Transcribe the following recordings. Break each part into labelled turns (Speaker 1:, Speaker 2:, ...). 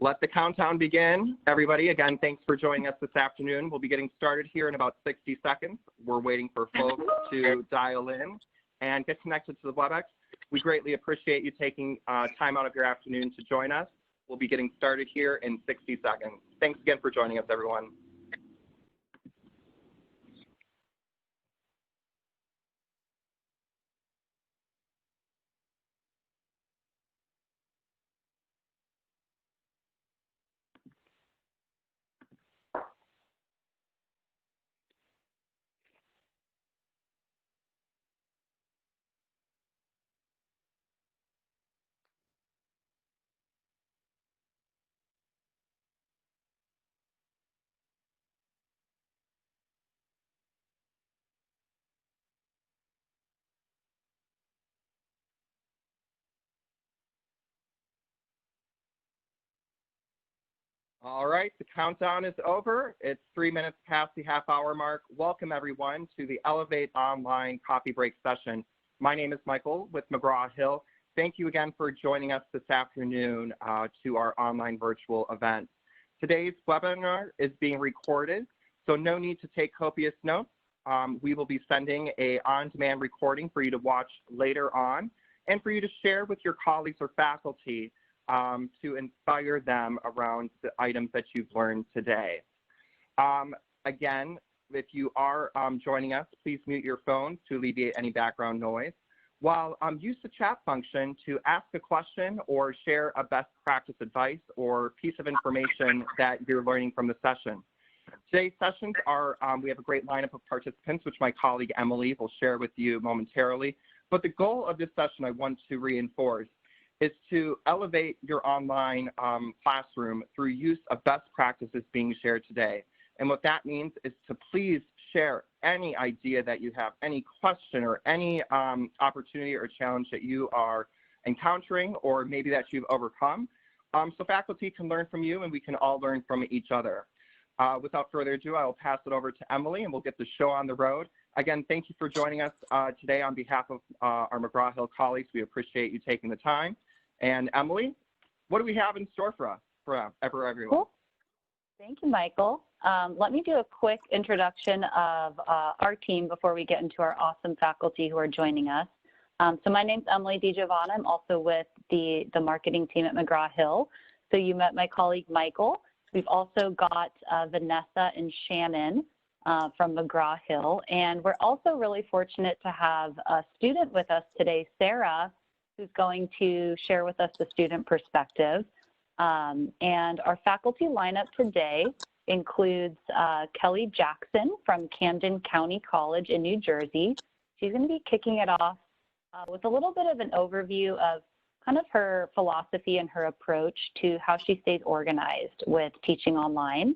Speaker 1: Let the countdown begin. Everybody, again, thanks for joining us this afternoon. We'll be getting started here in about 60 seconds. We're waiting for folks to dial in and get connected to the WebEx. We greatly appreciate you taking time out of your afternoon to join us. We'll be getting started here in 60 seconds. Thanks again for joining us, everyone. All right, the countdown is over. It's 3 minutes past the half-hour mark. Welcome, everyone, to the Elevate Online Coffee Break session. My name is Michael with McGraw-Hill. Thank you again for joining us this afternoon to our online virtual event. Today's webinar is being recorded, so no need to take copious notes. We will be sending an on-demand recording for you to watch later on and for you to share with your colleagues or faculty to inspire them around the items that you've learned today. Again, if you are joining us, please mute your phones to alleviate any background noise. While use the chat function to ask a question or share a best practice advice or piece of information that you're learning from the session. Today's sessions are, we have a great lineup of participants, which my colleague Emily will share with you momentarily. But the goal of this session I want to reinforce is to elevate your online classroom through use of best practices being shared today. And what that means is to please share any idea that you have, any question or any opportunity or challenge that you are encountering or maybe that you've overcome, so faculty can learn from you and we can all learn from each other. Without further ado, I will pass it over to Emily and we'll get the show on the road. Again, thank you for joining us today on behalf of our McGraw-Hill colleagues. We appreciate you taking the time. And Emily, what do we have in store for us, for everyone?
Speaker 2: Cool. Thank you, Michael. Let me do a quick introduction of our team before we get into our awesome faculty who are joining us. So my name's Emily DiGiovanna. I'm also with the marketing team at McGraw-Hill. So you met my colleague, Michael. We've also got Vanessa and Shannon from McGraw-Hill. And we're also really fortunate to have a student with us today, Sarah, who's going to share with us the student perspective. And our faculty lineup today includes Kelly Jackson from Camden County College in New Jersey. She's going to be kicking it off with a little bit of an overview of kind of her philosophy and her approach to how she stays organized with teaching online.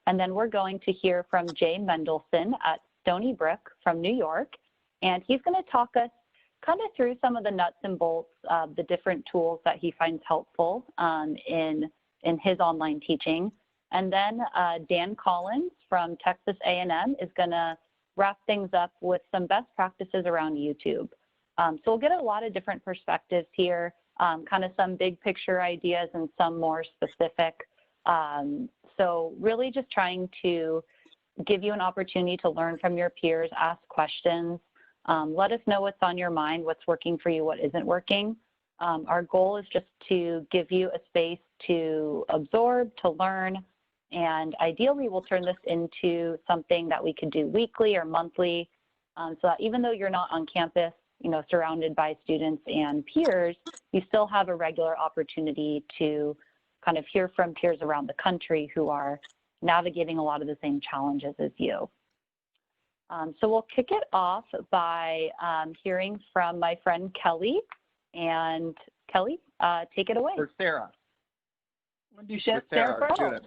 Speaker 2: And then we're going to hear from Jay Mendelson at Stony Brook from New York. And he's going to talk us kind of through some of the nuts and bolts of the different tools that he finds helpful in his online teaching. And then Dan Collins from Texas A&M is going to wrap things up with some best practices around YouTube. So we'll get a lot of different perspectives here, kind of some big picture ideas and some more specific. So really just trying to give you an opportunity to learn from your peers, ask questions, let us know what's on your mind, what's working for you, what isn't working. Our goal is just to give you a space to absorb, to learn, and ideally we'll turn this into something that we could do weekly or monthly, so that even though you're not on campus, surrounded by students and peers, you still have a regular opportunity to kind of hear from peers around the country who are navigating a lot of the same challenges as you. So we'll kick it off by hearing from my friend Kelly. And Kelly, take it away.
Speaker 1: Or Sarah.
Speaker 2: Want to do Sarah first?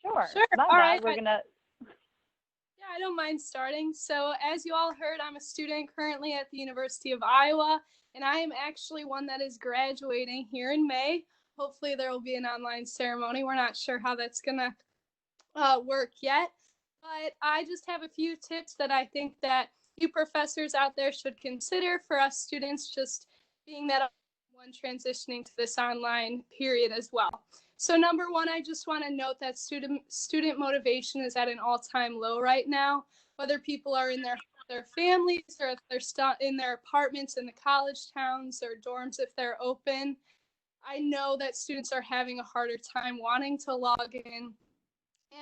Speaker 2: Sure. My
Speaker 3: All
Speaker 2: bad.
Speaker 3: right.
Speaker 2: We're going to
Speaker 3: don't mind starting. So as you all heard, I'm a student currently at the University of Iowa, and I am actually one that is graduating here in May. Hopefully there will be an online ceremony. We're not sure how that's going to work yet, but I just have a few tips that I think that you professors out there should consider for us students, just being that one transitioning to this online period as well. So number one, I just want to note that student motivation is at an all-time low right now, whether people are in their families or if they're in their apartments in the college towns or dorms if they're open. I know that students are having a harder time wanting to log in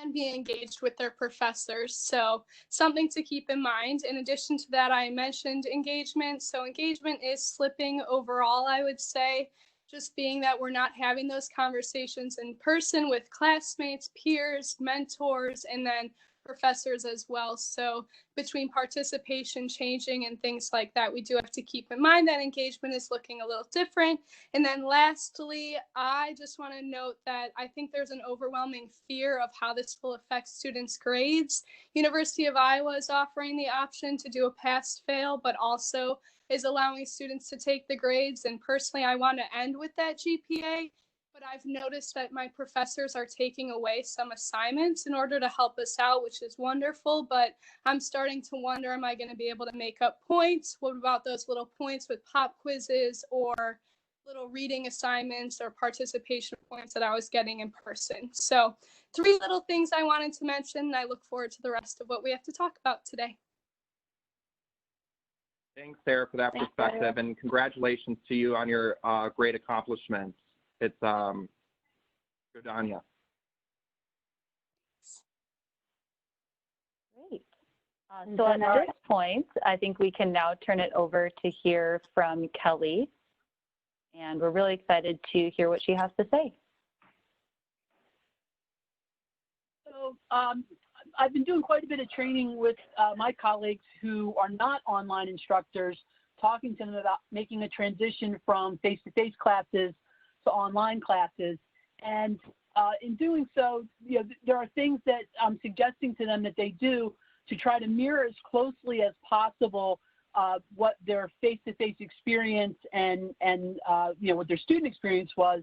Speaker 3: and be engaged with their professors. So something to keep in mind. In addition to that, I mentioned engagement. So engagement is slipping overall, I would say, just being that we're not having those conversations in person with classmates, peers, mentors, and then professors as well. So between participation changing and things like that, we do have to keep in mind that engagement is looking a little different. And then lastly, I just want to note that I think there's an overwhelming fear of how this will affect students' grades. University of Iowa is offering the option to do a pass-fail, but also is allowing students to take the grades. And personally, I want to end with that GPA, but I've noticed that my professors are taking away some assignments in order to help us out, which is wonderful, but I'm starting to wonder, am I going to be able to make up points? What about those little points with pop quizzes or little reading assignments or participation points that I was getting in person? So 3 little things I wanted to mention, and I look forward to the rest of what we have to talk about today.
Speaker 1: Thanks, Sarah, for that perspective, and congratulations to you on your great accomplishments. It's good on you.
Speaker 2: Great. So at this point, I think we can now turn it over to hear from Kelly, and we're really excited to hear what she has to say.
Speaker 4: So I've been doing quite a bit of training with my colleagues who are not online instructors, talking to them about making a transition from face-to-face classes to online classes. And in doing so, there are things that I'm suggesting to them that they do to try to mirror as closely as possible what their face-to-face experience and what their student experience was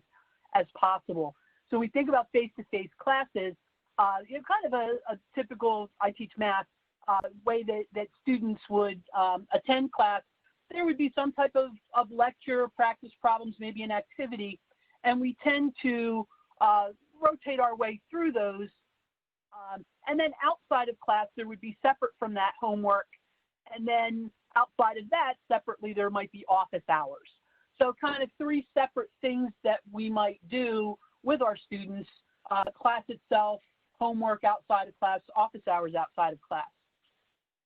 Speaker 4: as possible. So we think about face-to-face classes, kind of a typical, I teach math, way that students would attend class. There would be some type of lecture, practice problems, maybe an activity, and we tend to rotate our way through those. And then outside of class, there would be separate from that homework. And then outside of that, separately, there might be office hours. So kind of 3 separate things that we might do with our students, class itself, homework outside of class, office hours outside of class.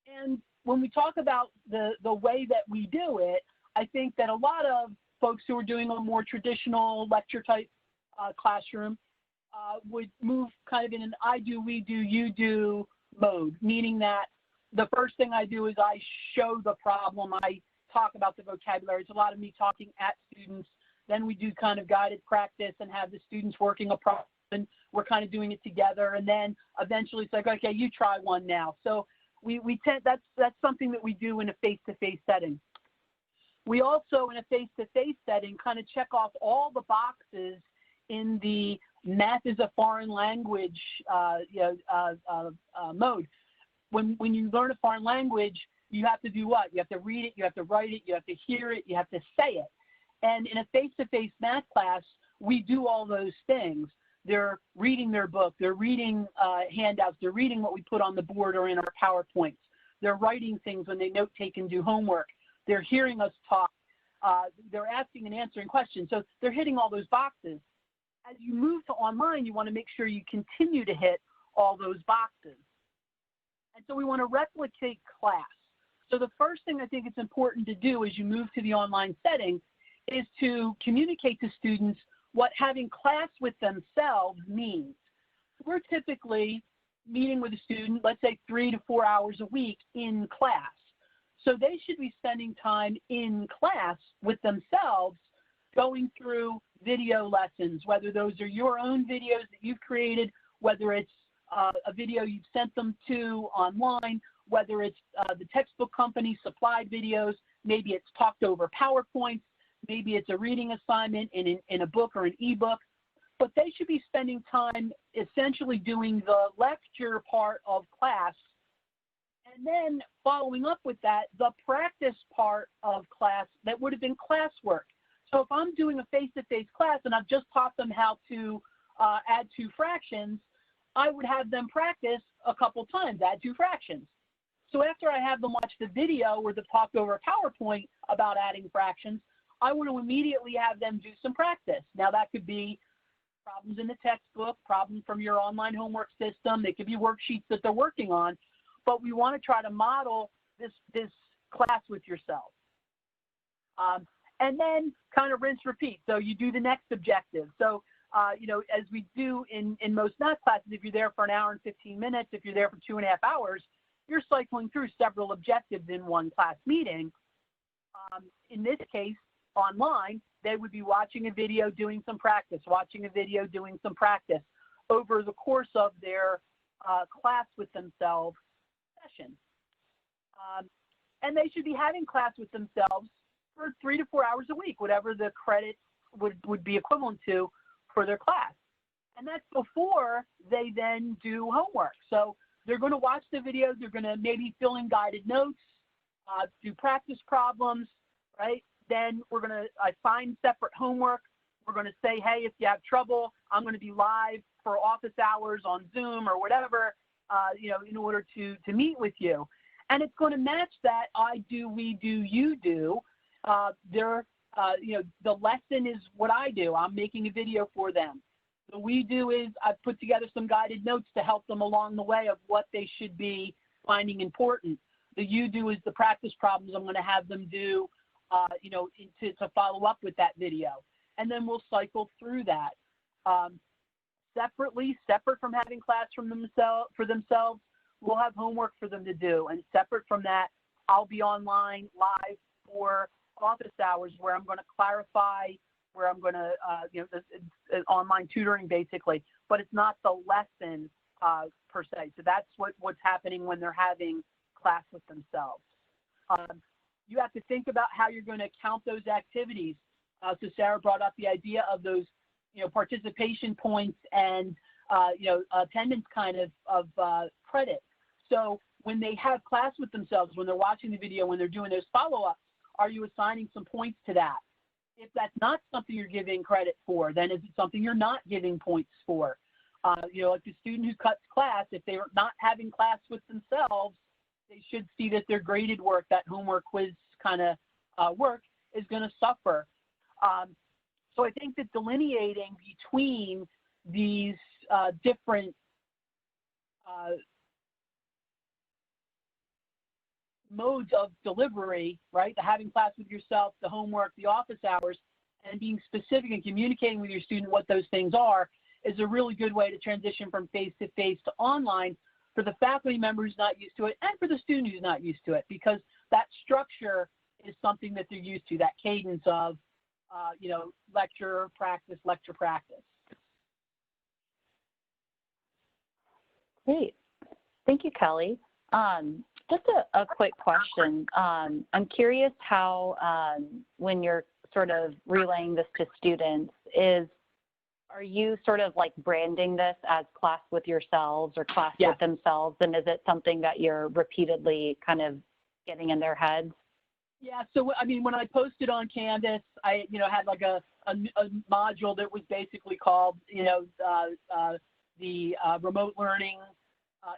Speaker 4: And when we talk about the way that we do it, I think that a lot of folks who are doing a more traditional lecture type classroom would move kind of in an I do, we do, you do mode, meaning that the first thing I do is I show the problem, I talk about the vocabulary. It's a lot of me talking at students. Then we do kind of guided practice and have the students working a problem. And we're kind of doing it together. And then eventually it's like, okay, you try one now. So we tend, that's something that we do in a face-to-face setting. We also, in a face-to-face setting, kind of check off all the boxes in the math is a foreign language mode. When you learn a foreign language, you have to do what? You have to read it, you have to write it, you have to hear it, you have to say it. And in a face-to-face math class, we do all those things. They're reading their book, they're reading handouts, they're reading what we put on the board or in our PowerPoints. They're writing things when they note take and do homework. They're hearing us talk. They're asking and answering questions. So they're hitting all those boxes. As you move to online, you want to make sure you continue to hit all those boxes. And so we want to replicate class. So the first thing I think it's important to do as you move to the online setting is to communicate to students what having class with themselves means. We're typically meeting with a student, let's say 3 to 4 hours a week in class. So they should be spending time in class with themselves, going through video lessons, whether those are your own videos that you've created, whether it's a video you've sent them to online, whether it's the textbook company supplied videos, maybe it's talked over PowerPoints, maybe it's a reading assignment in a book or an ebook, but they should be spending time essentially doing the lecture part of class, and then following up with that, the practice part of class that would have been classwork. So if I'm doing a face-to-face class and I've just taught them how to add 2 fractions, I would have them practice a couple times, add 2 fractions. So after I have them watch the video or the talked over PowerPoint about adding fractions, I want to immediately have them do some practice. Now that could be problems in the textbook, problems from your online homework system. They could be worksheets that they're working on, but we want to try to model this class with yourself. And then kind of rinse, repeat. So you do the next objective. So, you know, as we do in most math classes, if you're there for an hour and 15 minutes, if you're there for 2.5 hours, you're cycling through several objectives in one class meeting. In this case, online, they would be watching a video, doing some practice, watching a video, doing some practice over the course of their class with themselves session. And they should be having class with themselves for 3 to 4 hours a week, whatever the credits would be equivalent to for their class. And that's before they then do homework. So they're going to watch the videos, they're going to maybe fill in guided notes, do practice problems, right? Then we're going to assign separate homework. We're going to say, hey, if you have trouble, I'm going to be live for office hours on Zoom or whatever, you know, in order to meet with you. And it's going to match that I do, we do, you do. You know, the lesson is what I do. I'm making a video for them. The we do is I've put together some guided notes to help them along the way of what they should be finding important. The you do is the practice problems I'm going to have them do, you know, to follow up with that video. And then we'll cycle through that. Separate from having class for themselves, we'll have homework for them to do. And separate from that, I'll be online live for office hours where I'm going to clarify, where I'm going to, you know, it's online tutoring basically, but it's not the lesson per se. So that's what's happening when they're having class with themselves. You have to think about how you're going to count those activities. So Sarah brought up the idea of those, you know, participation points and, you know, attendance kind of credit. So when they have class with themselves, when they're watching the video, when they're doing those follow-ups, are you assigning some points to that? If that's not something you're giving credit for, then is it something you're not giving points for? You know, like the student who cuts class, if they're not having class with themselves, they should see that their graded work, that homework quiz kind of work, is going to suffer. So I think that delineating between these different modes of delivery, right? The having class with yourself, the homework, the office hours, and being specific and communicating with your student what those things are is a really good way to transition from face-to-face to online for the faculty member who's not used to it and for the student who's not used to it, because that structure is something that they're used to, that cadence of, you know, lecture, practice, lecture, practice.
Speaker 2: Great. Thank you, Kelly. Just a quick question. I'm curious how, when you're sort of relaying this to students, are you sort of like branding this as class with yourselves or class with themselves? And is it something that you're repeatedly kind of getting in their heads?
Speaker 4: Yeah, so I mean, when I posted on Canvas, I, you know, had like a module that was basically called, you know, the remote learning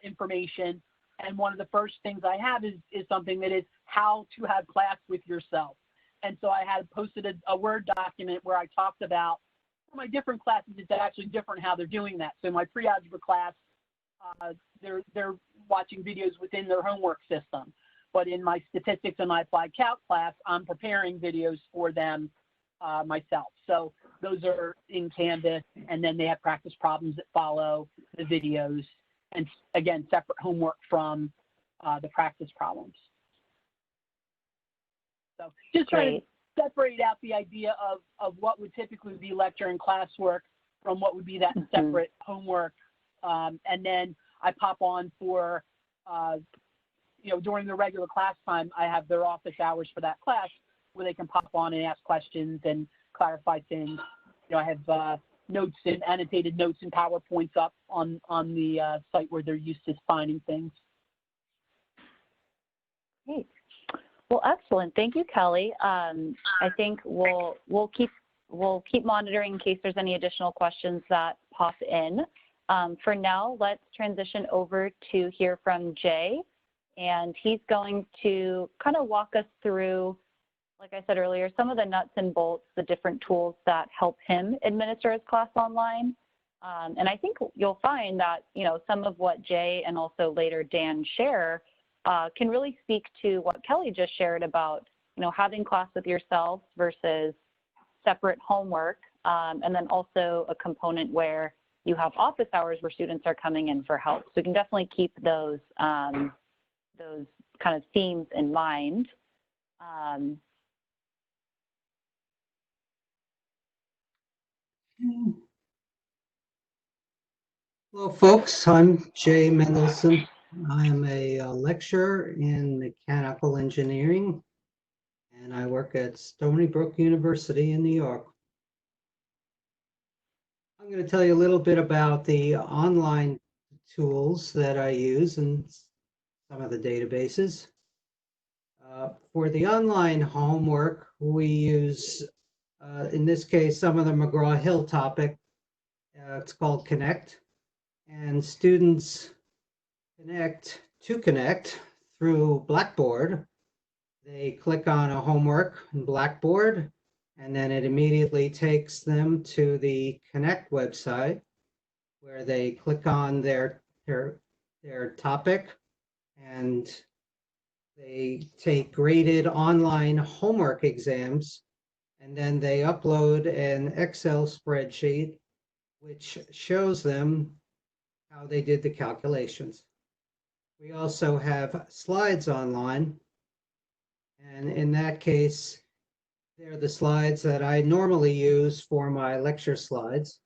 Speaker 4: information. And one of the first things I have is something that is how to have class with yourself. And so I had posted a Word document where I talked about, for my different classes, it's actually different how they're doing that. So my pre-algebra class, they're watching videos within their homework system. But in my statistics and my applied calc class, I'm preparing videos for them myself. So those are in Canvas, and then they have practice problems that follow the videos, and again, separate homework from the practice problems. So just trying to separate out the idea of what would typically be lecture and classwork from what would be that separate homework And then I pop on for, during the regular class time, I have their office hours for that class where they can pop on and ask questions and clarify things. I have notes and annotated notes and PowerPoints up on the site where they're used to finding things.
Speaker 2: Great. Well, excellent. Thank you, Kelly. I think we'll keep monitoring in case there's any additional questions that pop in. For now, let's transition over to hear from Jay, and he's going to kind of walk us through, like I said earlier, some of the nuts and bolts, the different tools that help him administer his class online. And I think you'll find that, some of what Jay and also later Dan share can really speak to what Kelly just shared about, having class with yourself versus separate homework, and then also a component where you have office hours where students are coming in for help. So we can definitely keep those kind of themes in mind.
Speaker 5: Hello, folks. I'm Jay Mendelson. I am a lecturer in mechanical engineering, and I work at Stony Brook University in New York. I'm going to tell you a little bit about the online tools that I use and some of the databases. For the online homework, we use, in this case, some of the McGraw-Hill topic. It's called Connect. And students connect through Blackboard. They click on a homework in Blackboard, and then it immediately takes them to the Connect website where they click on their topic, and they take graded online homework exams, and then they upload an Excel spreadsheet which shows them how they did the calculations. We also have slides online, and in that case, they're the slides that I normally use for my lecture slides.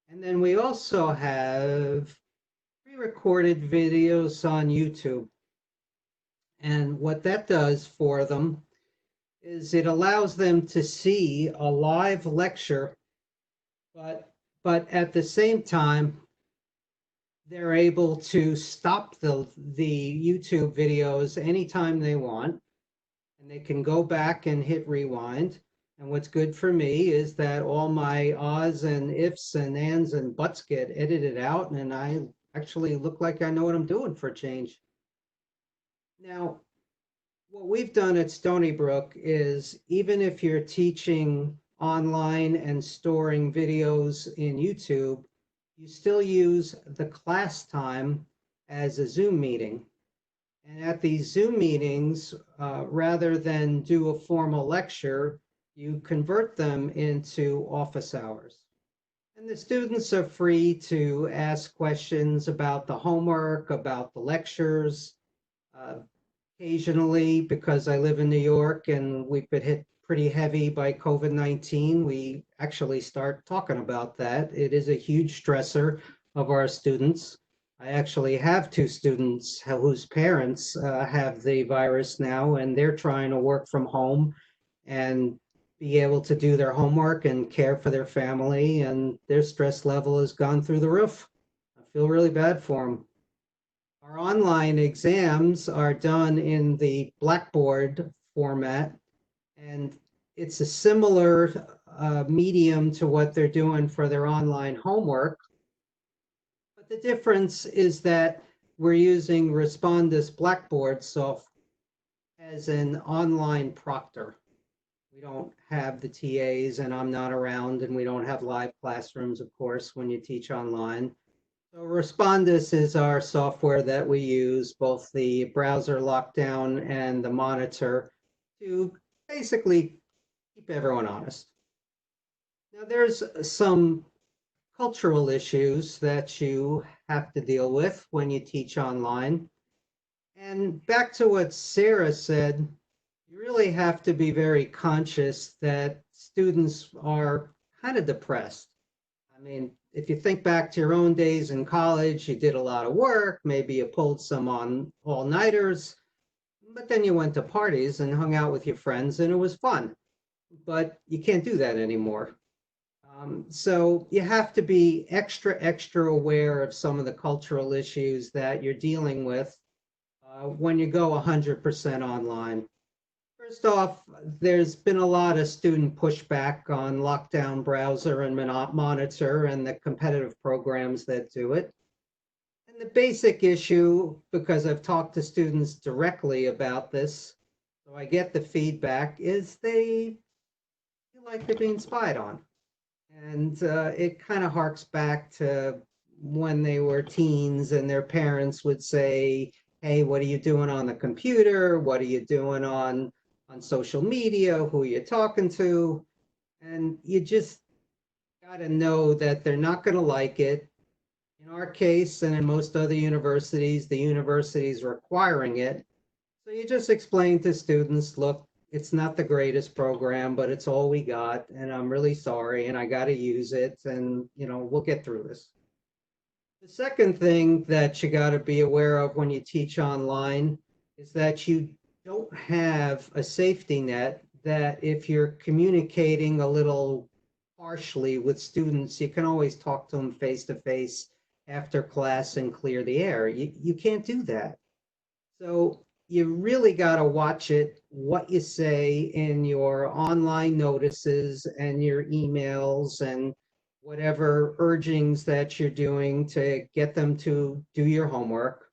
Speaker 5: And then we also have pre-recorded videos on YouTube. And what that does for them is it allows them to see a live lecture, but at the same time, they're able to stop the YouTube videos anytime they want, and they can go back and hit rewind. And what's good for me is that all my ahs and ifs and ands and buts get edited out, and I actually look like I know what I'm doing for a change. Now, what we've done at Stony Brook is, even if you're teaching online and storing videos in YouTube, you still use the class time as a Zoom meeting. And at these Zoom meetings, rather than do a formal lecture, you convert them into office hours. And the students are free to ask questions about the homework, about the lectures. Occasionally, because I live in New York and we've been hit pretty heavy by COVID-19, we actually start talking about that. It is a huge stressor of our students. I actually have 2 students whose parents have the virus now, and they're trying to work from home and be able to do their homework and care for their family, and their stress level has gone through the roof. I feel really bad for them. Our online exams are done in the Blackboard format, and it's a similar medium to what they're doing for their online homework. But the difference is that we're using Respondus Blackboard software as an online proctor. We don't have the TAs, and I'm not around, and we don't have live classrooms, of course, when you teach online. So Respondus is our software that we use, both the browser lockdown and the monitor, to basically keep everyone honest. Now, there's some cultural issues that you have to deal with when you teach online. And back to what Sarah said, you really have to be very conscious that students are kind of depressed. I I mean, if you think back to your own days in college, you did a lot of work, maybe you pulled some on all-nighters, but then you went to parties and hung out with your friends and it was fun. But you can't do that anymore. So you have to be extra aware of some of the cultural issues that you're dealing with when you go 100% online. First off, there's been a lot of student pushback on Lockdown Browser and Monitor and the competitive programs that do it. And the basic issue, because I've talked to students directly about this, so I get the feedback, is they feel like they're being spied on. And it kind of harks back to when they were teens and their parents would say, hey, what are you doing on the computer? What are you doing on social media? Who are you talking to? And you just got to know that they're not going to like it. In our case, and in most other universities, the university is requiring it. So you just explain to students, look, it's not the greatest program, but it's all we got, and I'm really sorry, and I got to use it, and we'll get through this. The second thing that you got to be aware of when you teach online is that you don't have a safety net, that if you're communicating a little harshly with students, you can always talk to them face to face after class and clear the air. You can't do that. So you really got to watch it, what you say in your online notices and your emails and whatever urgings that you're doing to get them to do your homework.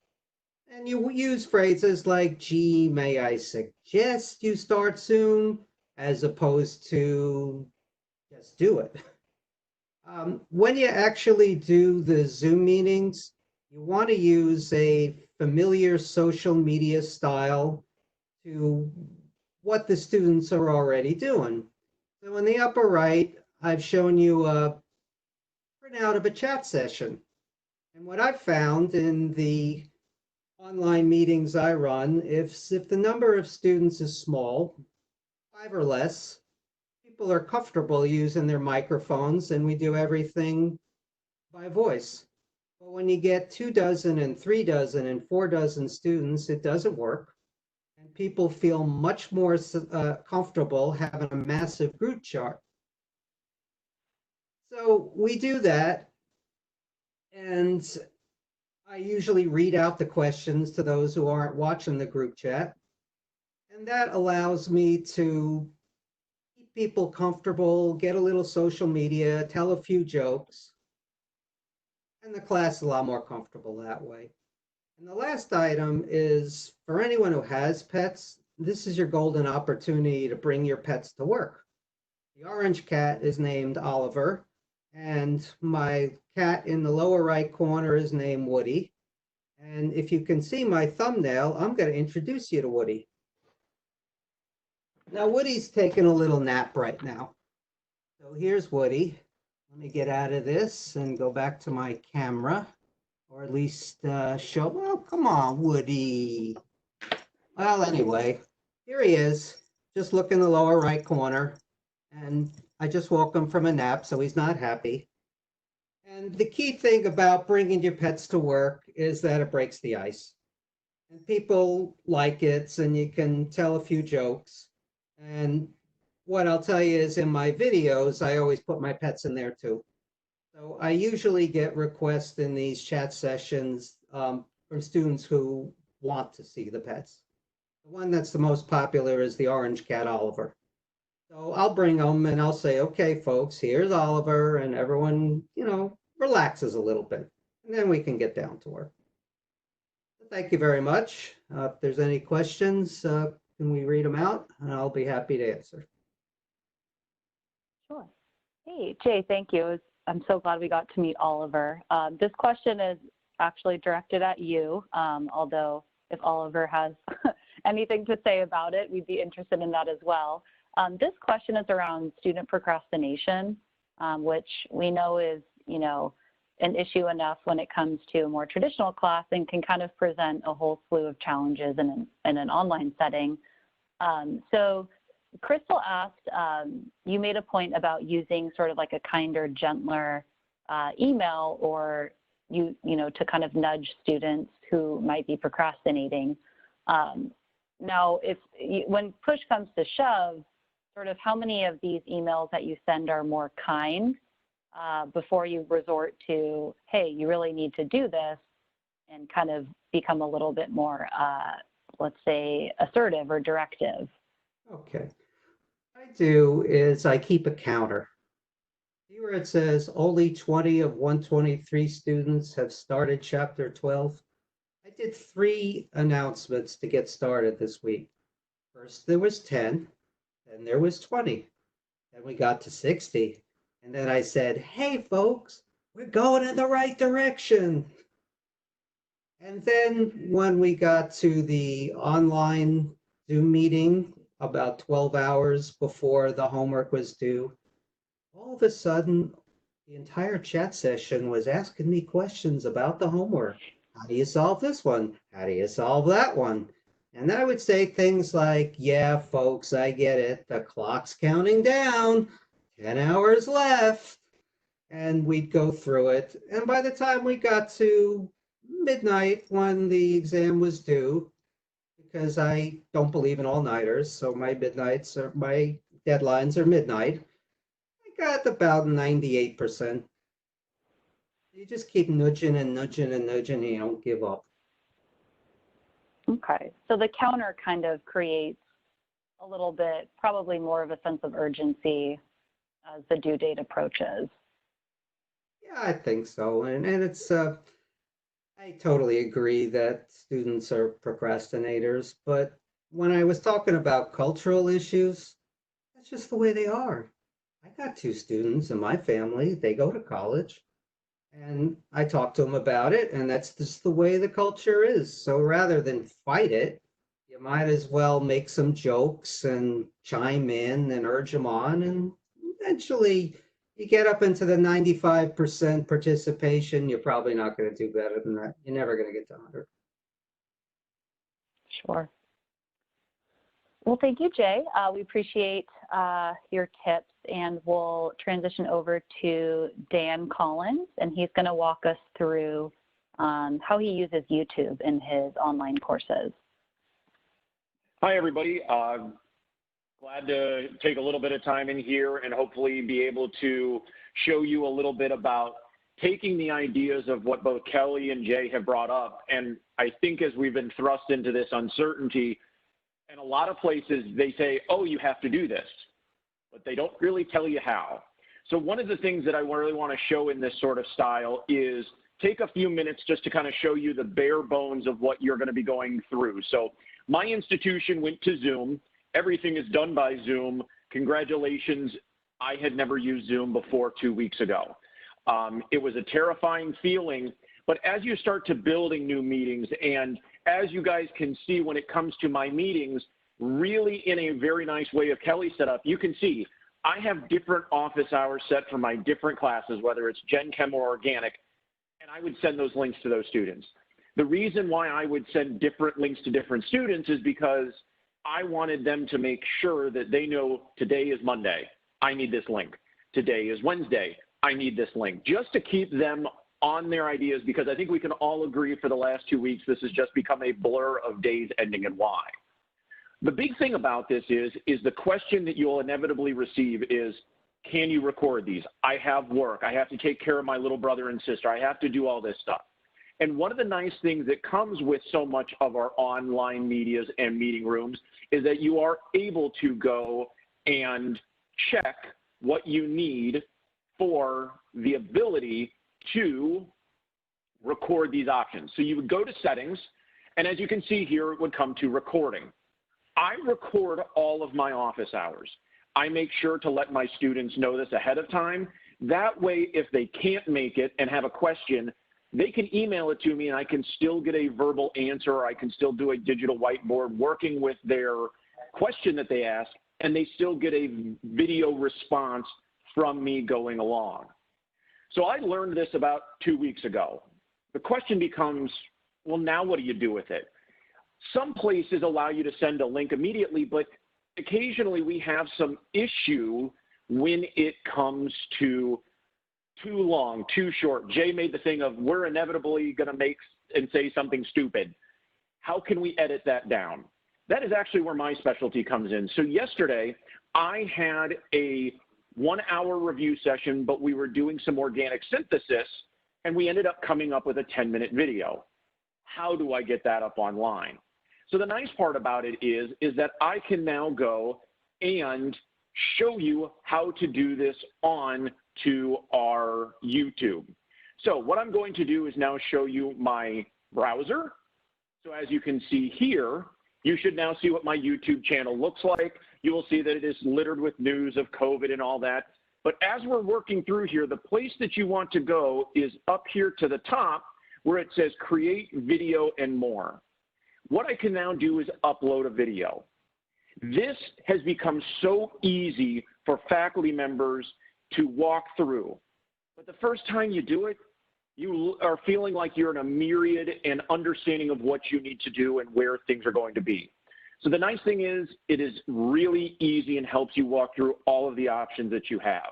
Speaker 5: And you use phrases like, gee, may I suggest you start soon, as opposed to just do it. When you actually do the Zoom meetings, you want to use a familiar social media style to what the students are already doing. So in the upper right, I've shown you a printout of a chat session. And what I've found in the online meetings I run, if the number of students is small, 5 or less, people are comfortable using their microphones and we do everything by voice. But when you get 2 dozen and 3 dozen and 4 dozen students, it doesn't work. And people feel much more comfortable having a massive group chat. So we do that. And I usually read out the questions to those who aren't watching the group chat. And that allows me to keep people comfortable, get a little social media, tell a few jokes. And the class is a lot more comfortable that way. And the last item is for anyone who has pets, this is your golden opportunity to bring your pets to work. The orange cat is named Oliver, and my cat in the lower right corner is named Woody. And if you can see my thumbnail, I'm going to introduce you to Woody. Now, Woody's taking a little nap right now. So here's Woody. Let me get out of this and go back to my camera, or at least show, well, come on, Woody. Well, anyway, here he is. Just look in the lower right corner. And I just woke him from a nap, so he's not happy. And the key thing about bringing your pets to work is that it breaks the ice. And people like it, and you can tell a few jokes. And what I'll tell you is in my videos, I always put my pets in there too. So I usually get requests in these chat sessions from students who want to see the pets. The one that's the most popular is the orange cat, Oliver. So I'll bring them and I'll say, okay, folks, here's Oliver, and everyone, relaxes a little bit. And then we can get down to work. Thank you very much. If there's any questions, can we read them out? And I'll be happy to answer.
Speaker 2: Sure. Hey, Jay, thank you. I'm so glad we got to meet Oliver. This question is actually directed at you, although if Oliver has anything to say about it, we'd be interested in that as well. This question is around student procrastination, which we know is, an issue enough when it comes to a more traditional class and can kind of present a whole slew of challenges in an online setting. So Crystal asked, you made a point about using sort of like a kinder, gentler email or you know, to kind of nudge students who might be procrastinating. Now, when push comes to shove, sort of how many of these emails that you send are more kind before you resort to, hey, you really need to do this, and kind of become a little bit more, let's say, assertive or directive?
Speaker 5: Okay. What I do is I keep a counter. Here it says only 20 of 123 students have started chapter 12. I did 3 announcements to get started this week. First, there was 10, then there was 20, then we got to 60. And then I said, hey, folks, we're going in the right direction. And then when we got to the online Zoom meeting about 12 hours before the homework was due, all of a sudden, the entire chat session was asking me questions about the homework. How do you solve this one? How do you solve that one? And I would say things like, yeah, folks, I get it. The clock's counting down, 10 hours left. And we'd go through it. And by the time we got to midnight when the exam was due, because I don't believe in all-nighters, so my deadlines are midnight, I got about 98%. You just keep nudging and nudging and nudging, and you don't give up.
Speaker 2: Okay, so the counter kind of creates a little bit, probably more of a sense of urgency as the due date approaches.
Speaker 5: Yeah, I think so. And it's, I totally agree that students are procrastinators, but when I was talking about cultural issues, that's just the way they are. I got 2 students in my family, they go to college, and I talk to them about it, and that's just the way the culture is. So rather than fight it, you might as well make some jokes and chime in and urge them on, and eventually you get up into the 95% participation, you're probably not going to do better than that. You're never going to get to 100.
Speaker 2: Sure. Well, thank you, Jay. We appreciate your tips, and we'll transition over to Dan Collins, and he's going to walk us through how he uses YouTube in his online courses.
Speaker 6: Hi, everybody. Glad to take a little bit of time in here and hopefully be able to show you a little bit about taking the ideas of what both Kelly and Jay have brought up. And I think as we've been thrust into this uncertainty, in a lot of places they say, oh, you have to do this, but they don't really tell you how. So one of the things that I really want to show in this sort of style is take a few minutes just to kind of show you the bare bones of what you're going to be going through. So my institution went to Zoom. Everything is done by Zoom. Congratulations. I had never used Zoom before 2 weeks ago. It was a terrifying feeling, but as you start to building new meetings, and as you guys can see when it comes to my meetings, really in a very nice way of Kelly set up, you can see I have different office hours set for my different classes, whether it's Gen Chem or Organic, and I would send those links to those students. The reason why I would send different links to different students is because I wanted them to make sure that they know today is Monday, I need this link. Today is Wednesday, I need this link. Just to keep them on their ideas, because I think we can all agree for the last 2 weeks, this has just become a blur of days ending in Y. The big thing about this is the question that you'll inevitably receive is, can you record these? I have work, I have to take care of my little brother and sister, I have to do all this stuff. And one of the nice things that comes with so much of our online medias and meeting rooms is that you are able to go and check what you need for the ability to record these options. So you would go to settings, and as you can see here, it would come to recording. I record all of my office hours. I make sure to let my students know this ahead of time. That way, if they can't make it and have a question, they can email it to me and I can still get a verbal answer, or I can still do a digital whiteboard working with their question that they ask, and they still get a video response from me going along. So I learned this about 2 weeks ago. The question becomes, well, now what do you do with it? Some places allow you to send a link immediately, but occasionally we have some issue when it comes to too long, too short. Jay made the thing of we're inevitably going to make and say something stupid. How can we edit that down? That is actually where my specialty comes in. So yesterday, I had a 1-hour review session, but we were doing some organic synthesis, and we ended up coming up with a 10-minute video. How do I get that up online? So the nice part about it is that I can now go and show you how to do this on to our YouTube. So what I'm going to do is now show you my browser. So as you can see here, you should now see what my YouTube channel looks like. You will see that it is littered with news of COVID and all that. But as we're working through here, the place that you want to go is up here to the top where it says create video and more. What I can now do is upload a video. This has become so easy for faculty members to walk through. But the first time you do it, you are feeling like you're in a myriad and understanding of what you need to do and where things are going to be. So the nice thing is it is really easy and helps you walk through all of the options that you have.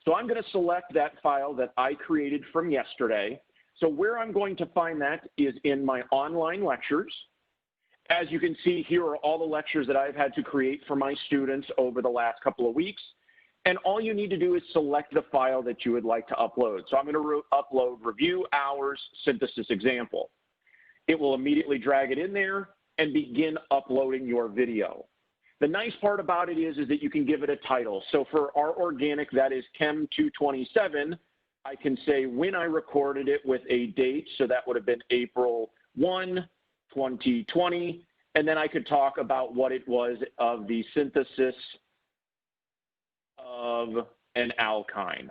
Speaker 6: So I'm going to select that file that I created from yesterday. So where I'm going to find that is in my online lectures. As you can see, here are all the lectures that I've had to create for my students over the last couple of weeks. And all you need to do is select the file that you would like to upload. So I'm going to upload review hours synthesis example. It will immediately drag it in there and begin uploading your video. The nice part about it is that you can give it a title. So for our organic, that is Chem 227, I can say when I recorded it with a date. So that would have been April 1, 2020. And then I could talk about what it was of the synthesis of an alkyne.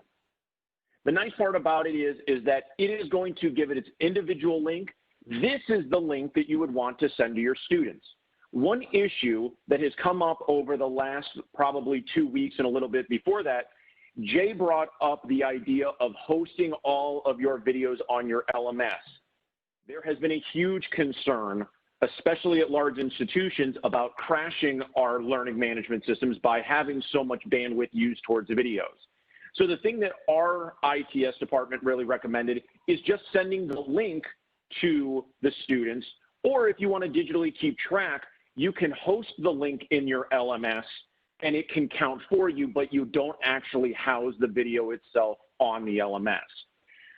Speaker 6: The nice part about it is that it is going to give it its individual link. This is the link that you would want to send to your students. One issue that has come up over the last probably 2 weeks and a little bit before that, Jay brought up the idea of hosting all of your videos on your LMS. There has been a huge concern, especially at large institutions, about crashing our learning management systems by having so much bandwidth used towards the videos. So the thing that our ITS department really recommended is just sending the link to the students, or if you want to digitally keep track, you can host the link in your LMS and it can count for you, but you don't actually house the video itself on the LMS.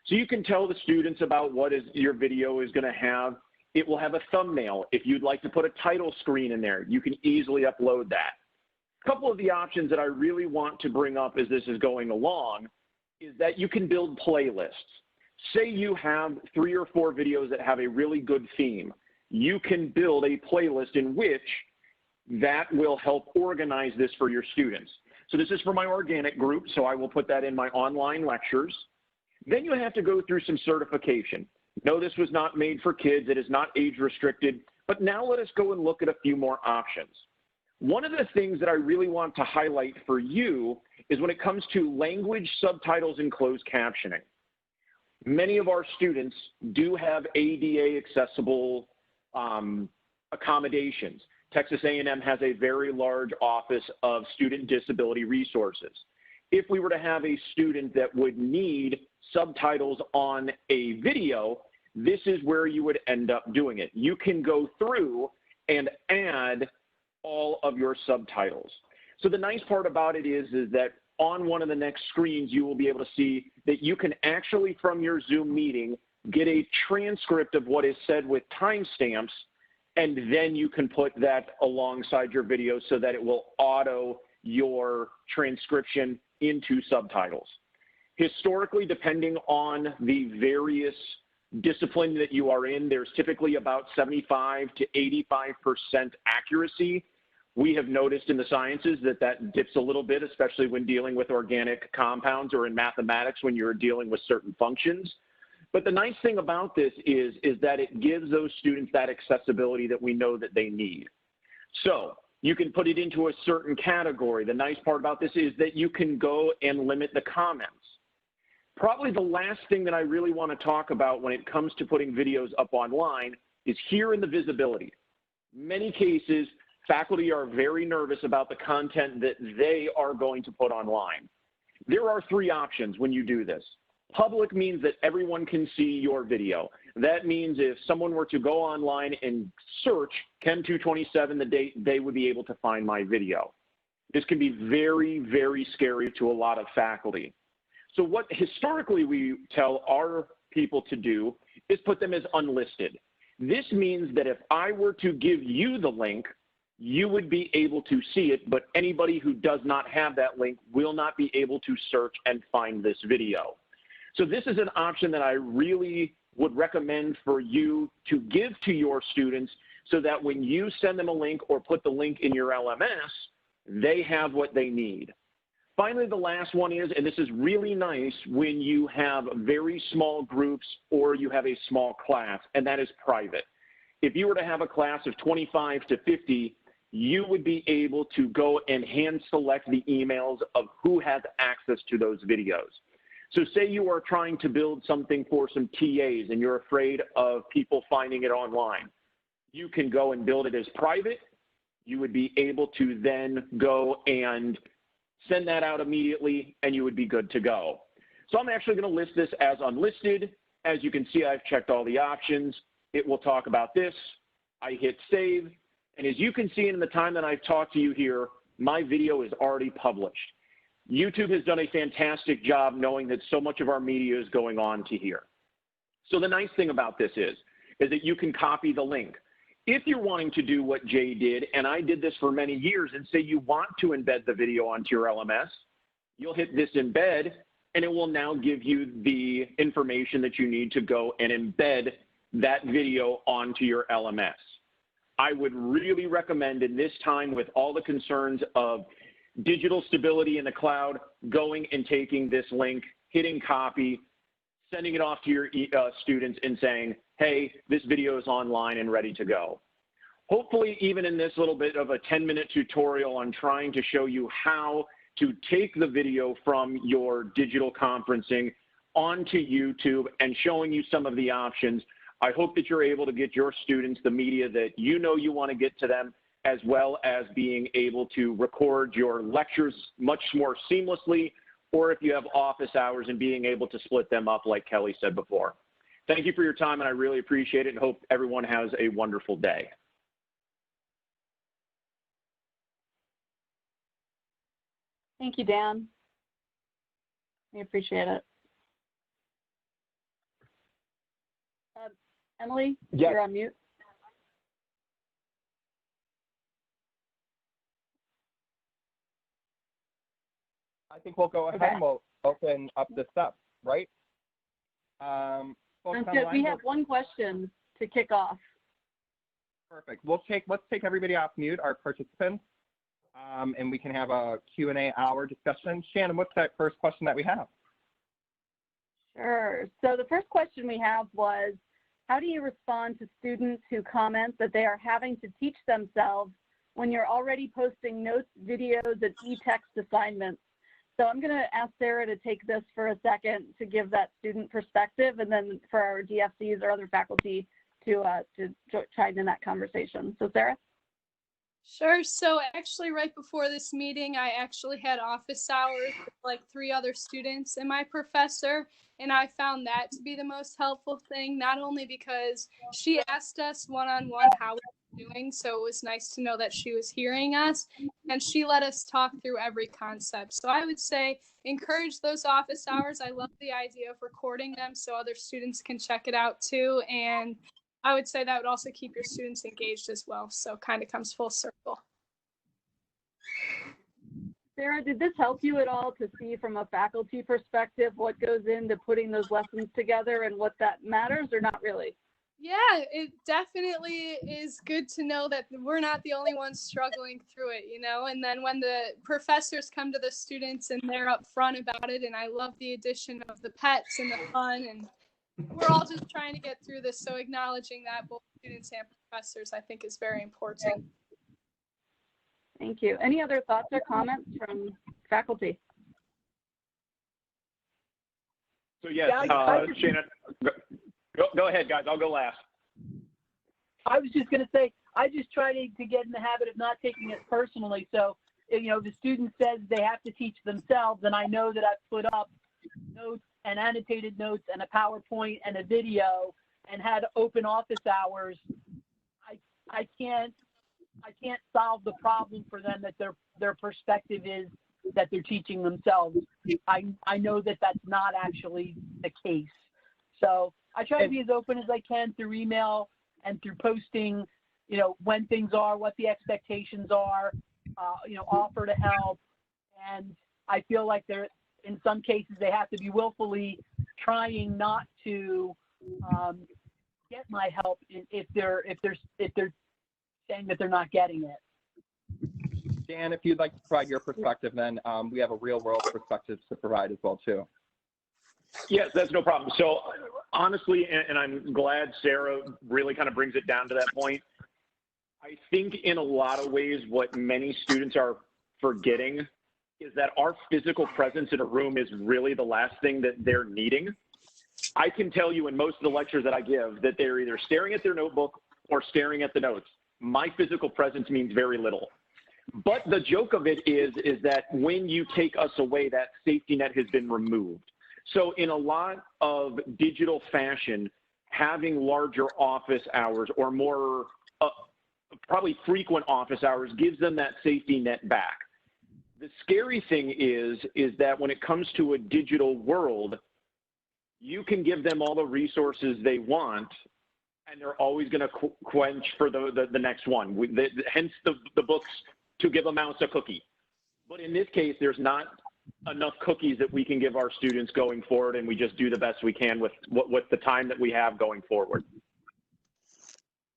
Speaker 6: So you can tell the students about what your video is going to have. It will have a thumbnail. If you'd like to put a title screen in there, you can easily upload that. A couple of the options that I really want to bring up as this is going along is that you can build playlists. Say you have 3 or 4 videos that have a really good theme. You can build a playlist in which that will help organize this for your students. So this is for my organic group, so I will put that in my online lectures. Then you have to go through some certification. No, this was not made for kids. It is not age restricted. But now let us go and look at a few more options. One of the things that I really want to highlight for you is when it comes to language subtitles and closed captioning. Many of our students do have ADA accessible accommodations. Texas A&M has a very large office of student disability resources. If we were to have a student that would need subtitles on a video, this is where you would end up doing it. You can go through and add all of your subtitles. So the nice part about it is that on one of the next screens, you will be able to see that you can actually, from your Zoom meeting, get a transcript of what is said with timestamps, and then you can put that alongside your video so that it will auto your transcription into subtitles. Historically, depending on the various discipline that you are in, there's typically about 75 to 85% accuracy. We have noticed in the sciences that that dips a little bit, especially when dealing with organic compounds or in mathematics when you're dealing with certain functions. But the nice thing about this is that it gives those students that accessibility that we know that they need. So you can put it into a certain category. The nice part about this is that you can go and limit the comments. Probably the last thing that I really want to talk about when it comes to putting videos up online is here in the visibility. Many cases, faculty are very nervous about the content that they are going to put online. There are 3 options when you do this. Public means that everyone can see your video. That means if someone were to go online and search Chem 227 the date, they would be able to find my video. This can be very, very scary to a lot of faculty. So what historically we tell our people to do is put them as unlisted. This means that if I were to give you the link, you would be able to see it, but anybody who does not have that link will not be able to search and find this video. So this is an option that I really would recommend for you to give to your students so that when you send them a link or put the link in your LMS, they have what they need. Finally, the last one is, and this is really nice when you have very small groups or you have a small class, and that is private. If you were to have a class of 25 to 50, you would be able to go and hand select the emails of who has access to those videos. So say you are trying to build something for some TAs and you're afraid of people finding it online. You can go and build it as private. You would be able to then go and send that out immediately and you would be good to go. So I'm actually going to list this as unlisted. As you can see, I've checked all the options. It will talk about this. I hit save. And as you can see in the time that I've talked to you here, my video is already published. YouTube has done a fantastic job knowing that so much of our media is going on to here. So the nice thing about this is that you can copy the link. If you're wanting to do what Jay did, and I did this for many years, and say you want to embed the video onto your LMS, you'll hit this embed, and it will now give you the information that you need to go and embed that video onto your LMS. I would really recommend in this time with all the concerns of digital stability in the cloud, going and taking this link, hitting copy, sending it off to your students and saying, hey, this video is online and ready to go. Hopefully, even in this little bit of a 10-minute tutorial on trying to show you how to take the video from your digital conferencing onto YouTube and showing you some of the options, I hope that you're able to get your students the media that you know you want to get to them, as well as being able to record your lectures much more seamlessly, or if you have office hours and being able to split them up like Kelly said before. Thank you for your time, and I really appreciate it, and hope everyone has a wonderful day.
Speaker 2: Thank you, Dan. We appreciate it. Emily,
Speaker 1: yes.
Speaker 2: You're on mute.
Speaker 1: I think we'll go ahead and we'll open up the steps, right?
Speaker 2: We have one question to kick off.
Speaker 1: Perfect. Let's take everybody off mute, our participants, and we can have a Q&A hour discussion. Shannon, what's that first question that we have?
Speaker 2: Sure. So the first question we have was, how do you respond to students who comment that they are having to teach themselves when you're already posting notes, videos, and e-text assignments? So I'm going to ask Sarah to take this for a second to give that student perspective, and then for our DFCs or other faculty to chime in that conversation. So Sarah?
Speaker 3: Sure. So actually right before this meeting, I actually had office hours with like 3 other students and my professor, and I found that to be the most helpful thing, not only because she asked us one-on-one how we were doing, so it was nice to know that she was hearing us, and she let us talk through every concept. So I would say encourage those office hours. I love the idea of recording them so other students can check it out too, and I would say that would also keep your students engaged as well. So kind of comes full circle.
Speaker 2: Sarah, did this help you at all to see from a faculty perspective what goes into putting those lessons together and what that matters, or not really?
Speaker 3: Yeah, it definitely is good to know that we're not the only ones struggling through it, you know, and then when the professors come to the students and they're upfront about it, and I love the addition of the pets and the fun, and we're all just trying to get through this. So acknowledging that both students and professors, I think, is very important.
Speaker 2: Thank you. Any other thoughts or comments from faculty?
Speaker 6: So yes, Shannon, go ahead, guys. I'll go last.
Speaker 4: I was just going to say, I just try to get in the habit of not taking it personally. So, you know, the student says they have to teach themselves, and I know that I've put up notes and annotated notes and a PowerPoint and a video and had open office hours, I can't solve the problem for them that their perspective is that they're teaching themselves. I know that that's not actually the case. So I try to be as open as I can through email and through posting, you know, when things are, what the expectations are, you know, offer to help. And I feel like they're, in some cases, they have to be willfully trying not to get my help if they're saying that they're not getting it.
Speaker 1: Dan, if you'd like to provide your perspective, then we have a real world perspective to provide as well too.
Speaker 6: Yes, that's no problem. So honestly, and I'm glad Sarah really kind of brings it down to that point. I think in a lot of ways, what many students are forgetting is that our physical presence in a room is really the last thing that they're needing. I can tell you in most of the lectures that I give that they're either staring at their notebook or staring at the notes. My physical presence means very little. But the joke of it is that when you take us away, that safety net has been removed. So in a lot of digital fashion, having larger office hours or more probably frequent office hours gives them that safety net back. The scary thing is that when it comes to a digital world, you can give them all the resources they want, and they're always going to quench for the next one. Hence the books to give a mouse a cookie. But in this case, there's not enough cookies that we can give our students going forward, and we just do the best we can with the time that we have going forward.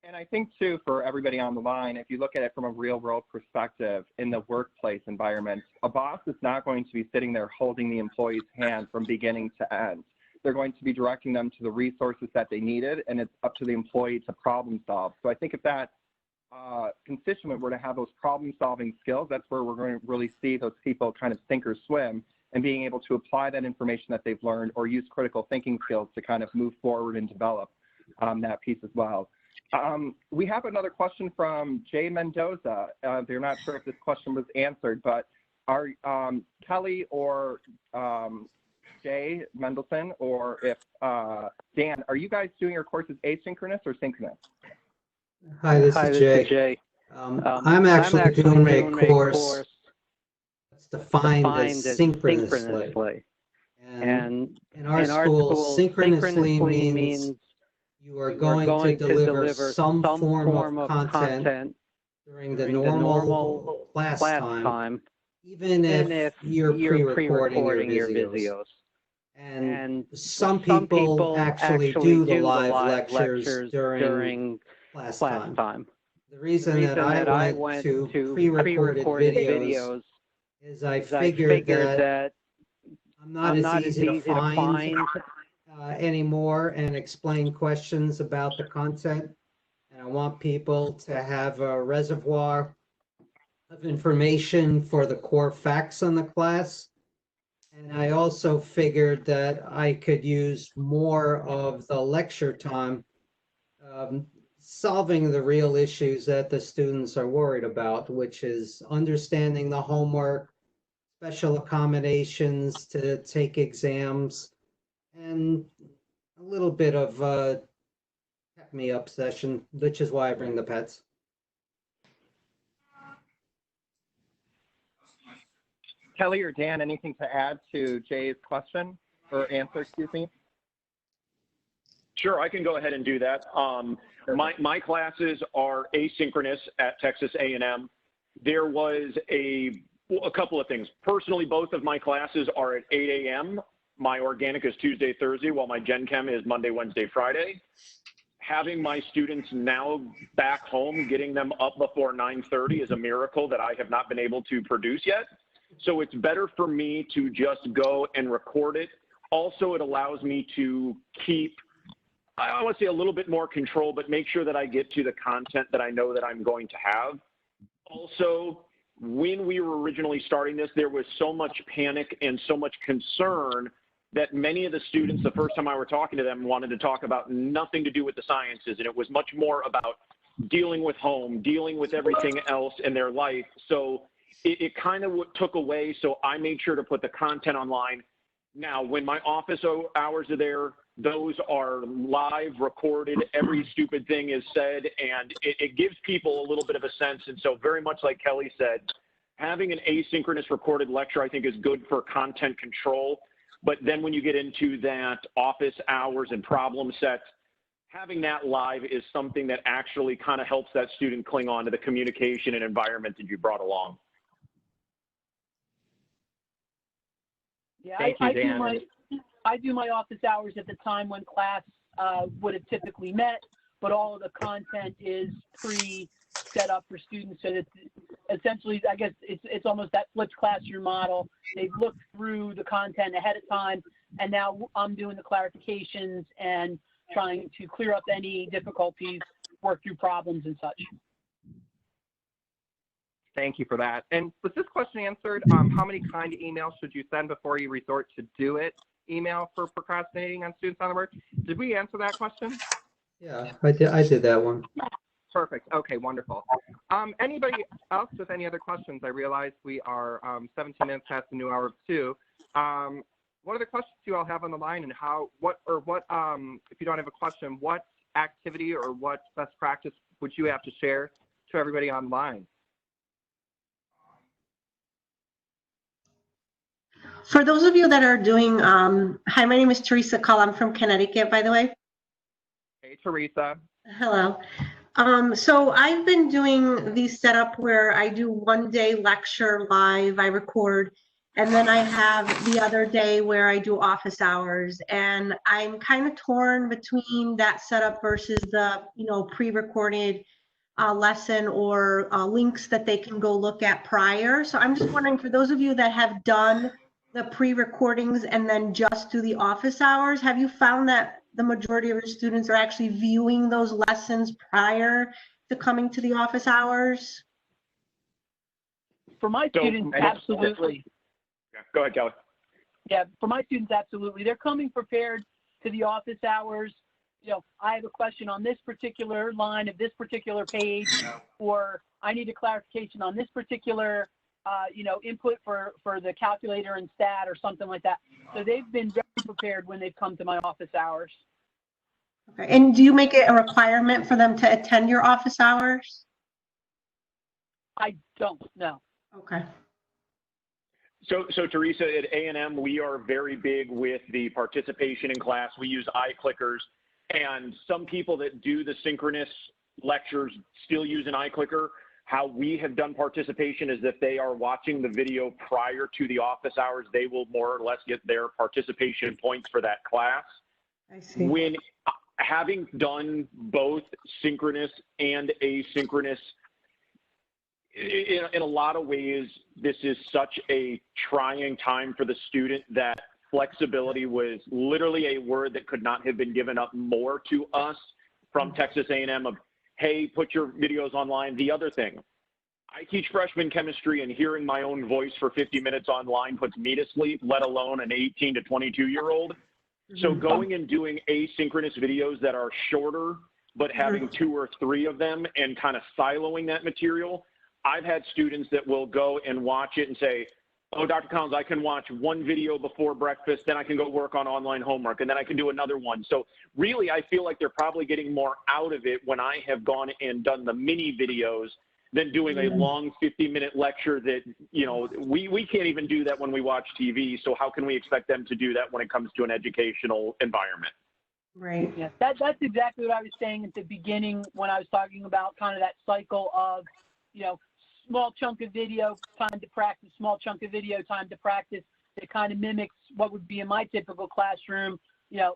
Speaker 1: And I think too, for everybody on the line, if you look at it from a real world perspective in the workplace environment, a boss is not going to be sitting there holding the employee's hand from beginning to end. They're going to be directing them to the resources that they needed, and it's up to the employee to problem solve. So I think if that constituent were to have those problem solving skills, that's where we're going to really see those people kind of sink or swim, and being able to apply that information that they've learned or use critical thinking skills to kind of move forward and develop that piece as well. We have another question from Jay Mendoza. They're not sure if this question was answered, but are Kelly or Jay Mendelson, or if Dan, are you guys doing your courses asynchronous or synchronous?
Speaker 5: Hi, this is Jay. I'm actually doing a course that's defined as synchronously. And in our school, synchronously means you are going to deliver some form of content during the normal class time, even if you're pre-recording your videos. And some people actually do the live lectures during class time. The reason that I went to pre-recorded videos is I figured that I'm not as easy to find anymore and explain questions about the content. And I want people to have a reservoir of information for the core facts on the class. And I also figured that I could use more of the lecture time solving the real issues that the students are worried about, which is understanding the homework, special accommodations to take exams, and a little bit of a pep me up session, which is why I bring the pets.
Speaker 1: Kelly or Dan, anything to add to Jay's question or answer, excuse me?
Speaker 6: Sure, I can go ahead and do that. My classes are asynchronous at Texas A&M. There was a couple of things. Personally, both of my classes are at 8 a.m. My organic is Tuesday, Thursday, while my Gen Chem is Monday, Wednesday, Friday. Having my students now back home, getting them up before 9:30 is a miracle that I have not been able to produce yet. So it's better for me to just go and record it. Also, it allows me to keep, I want to say, a little bit more control, but make sure that I get to the content that I know that I'm going to have. Also, when we were originally starting this, there was so much panic and so much concern that many of the students, the first time I were talking to them, wanted to talk about nothing to do with the sciences. And it was much more about dealing with home, dealing with everything else in their life. So it kind of took away. So I made sure to put the content online. Now, when my office hours are there, those are live, recorded. Every stupid thing is said, and it gives people a little bit of a sense. And so very much like Kelly said, having an asynchronous recorded lecture, I think, is good for content control. But then when you get into that office hours and problem sets, having that live is something that actually kind of helps that student cling on to the communication and environment that you brought along.
Speaker 4: Yeah,
Speaker 1: Thank you, Dan.
Speaker 4: I do my office hours at the time when class would have typically met, but all of the content is pre-set up for students. So that essentially, I guess it's almost that flipped classroom model. They've looked through the content ahead of time, and now I'm doing the clarifications and trying to clear up any difficulties, work through problems and such.
Speaker 1: Thank you for that. And was this question answered? How many kind emails should you send before you resort to do it email for procrastinating on students on the work? Did we answer that question?
Speaker 5: Yeah, I did that one.
Speaker 1: Perfect. Okay, wonderful. Anybody else with any other questions? I realize we are 17 minutes past the new hour of 2. What other questions do you all have on the line, and if you don't have a question, what activity or what best practice would you have to share to everybody online?
Speaker 7: For those of you that are doing, hi, my name is Teresa Cull. I'm from Connecticut, by the way.
Speaker 1: Hey, Teresa.
Speaker 7: Hello. So I've been doing the setup where I do one day lecture live, I record, and then I have the other day where I do office hours. And I'm kind of torn between that setup versus the, pre-recorded lesson or links that they can go look at prior. So I'm just wondering, for those of you that have done the pre-recordings and then just do the office hours, have you found that the majority of your students are actually viewing those lessons prior to coming to the office hours?
Speaker 4: For my students, absolutely.
Speaker 6: Yeah, go ahead, Kelly.
Speaker 4: Yeah, for my students, absolutely. They're coming prepared to the office hours. I have a question on this particular line of this particular page, or I need a clarification on this particular input for the calculator and stat or something like that. So they've been very prepared when they've come to my office hours.
Speaker 7: Okay. And do you make it a requirement for them to attend your office hours?
Speaker 4: I don't, no.
Speaker 7: Okay.
Speaker 6: So Teresa, at A&M, we are very big with the participation in class. We use iClickers, and some people that do the synchronous lectures still use an iClicker. How we have done participation is if they are watching the video prior to the office hours, they will more or less get their participation points for that class.
Speaker 7: I see.
Speaker 6: When having done both synchronous and asynchronous, in a lot of ways, this is such a trying time for the student that flexibility was literally a word that could not have been given up more to us from Texas A&M of, hey, put your videos online. The other thing, I teach freshman chemistry, and hearing my own voice for 50 minutes online puts me to sleep, let alone an 18 to 22-year-old. So going and doing asynchronous videos that are shorter, but having 2 or 3 of them and kind of siloing that material, I've had students that will go and watch it and say, oh, Dr. Collins, I can watch one video before breakfast, then I can go work on online homework, and then I can do another one. So really, I feel like they're probably getting more out of it when I have gone and done the mini videos than doing a long 50-minute lecture that, we can't even do that when we watch TV. So how can we expect them to do that when it comes to an educational environment?
Speaker 7: Right.
Speaker 4: Yeah, that's exactly what I was saying at the beginning when I was talking about kind of that cycle of, small chunk of video, time to practice, small chunk of video, time to practice. It kind of mimics what would be in my typical classroom,